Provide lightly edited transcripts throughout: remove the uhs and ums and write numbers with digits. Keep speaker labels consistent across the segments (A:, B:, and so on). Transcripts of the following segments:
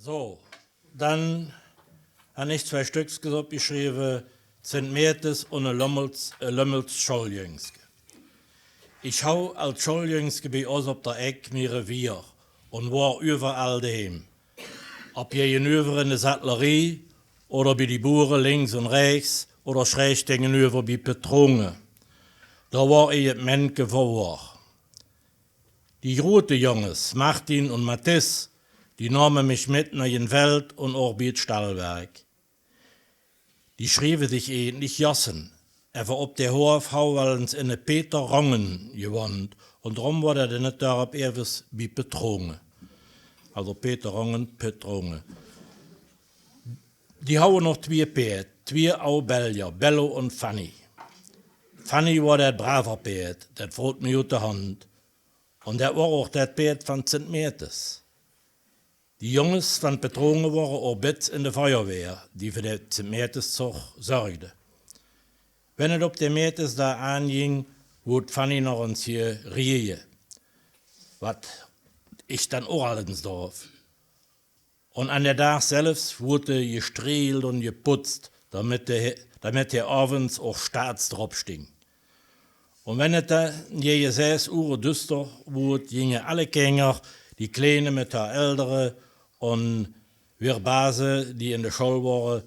A: So, dann habe ich 2 Stücks geschrieben, St. Meertes und Lömmels Scholjüngske. Ich hau als Scholjüngske bei uns auf der Eck mir Revier und war überall daheim. Ob gegenüber in der Sattlerie oder bei die Buren links und rechts oder schräg gegenüber bei Petrungen. Da war ich het Menke vor. Die rote Jungs, Martin und Mathis, die nahmen mich mit nach den Feld und auch bei Stallwerk. Die schrieben sich ähnlich Jossen. Er war ob der Hof Hauwallens in eine Peter Rongen gewohnt und darum war er nicht darauf erwes wie Petrungen. Also Peter Rongen, Petrungen. Die hauen noch 2 Pferd, 2 Au Belgier, Bello und Fanny. Fanny war der braver Pferd, das freut mir aus der Hand. Und der war auch der Pferd von St. Meertes. Die Jungs von Petrungen waren auch Bitz in der Feuerwehr, die für den St. Meertes-Zug sorgte. Wenn es auf der Meertes da anging, wurde Fanny noch uns hier rieje. Was ich dann auch alles Dorf. Und an der Tag selbst wurde gestrielt und geputzt, damit der abends auch Staats drauf sting. Und wenn es da je 6 Uhr düster wurde, gingen alle Kinder, die Kleinen mit der Älteren und wir Base, die in der Schule waren,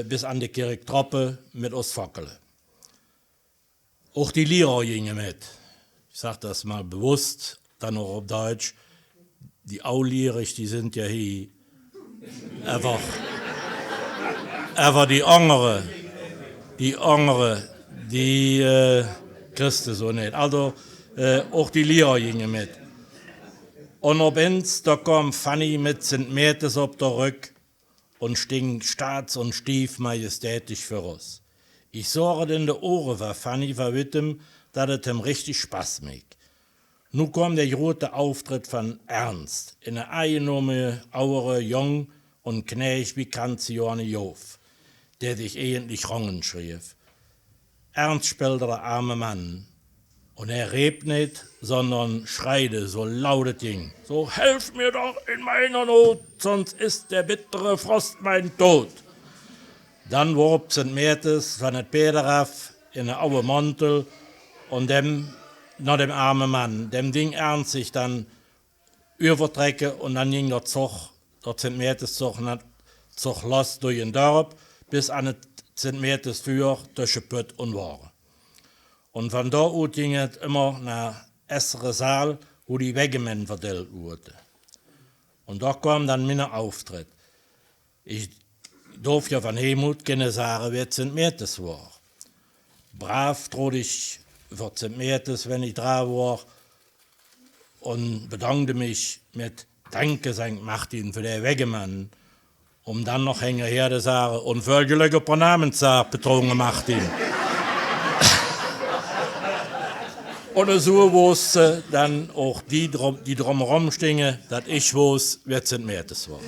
A: bis an die Kirchtroppe mit uns fackelen. Auch die Lehrer gingen mit. Ich sage das mal bewusst, dann auch auf Deutsch. Die Aulierig, die sind ja hier. Aber die Angere, die kriegst du so nicht. Also auch die Lehrer gingen mit. Und ob uns, da kam Fanny mit St. Meertes auf der Rück und sting staats- und stief majestätisch für uns. Ich sorge in de Ohren war Fanny verwittem, dass es ihm richtig Spaß macht. Nun kam der große Auftritt von Ernst, in einer eingenommen, auere, jung und knäig wie Kanzione Jof, der sich eigentlich Rongen schrieb. Ernst spielte der arme Mann. Und er rebt nicht, sondern schreide so laut es ging. So, helft mir doch in meiner Not, sonst ist der bittere Frost mein Tod. Dann warb St. Meertes von der Pederaf in eine aue Mantel und dem armen Mann, dem Ding Ernst sich dann übertrecke und dann ging der Zug, der St. Meertes-Zug los durch den Dorf bis an das St. Meertes-Für durch Pütt und Ware. Und von da aus ging es immer nach essere Saal, wo die Wegemen vertellt wurden. Und da kam dann mein Auftritt. Ich durfte ja von Helmut keine sagen, wer St. Meertes war. Brav trot ich für St. Meertes, wenn ich dran war, und bedankte mich mit Danke, St. Martin, für den Wegemann, um dann noch hinterher zu sagen, und völlige Pronamen zu sagen, betrogen Martin. Und so wusste dann auch die drumherum stingen, dass ich wusste, wer St. Meertes war.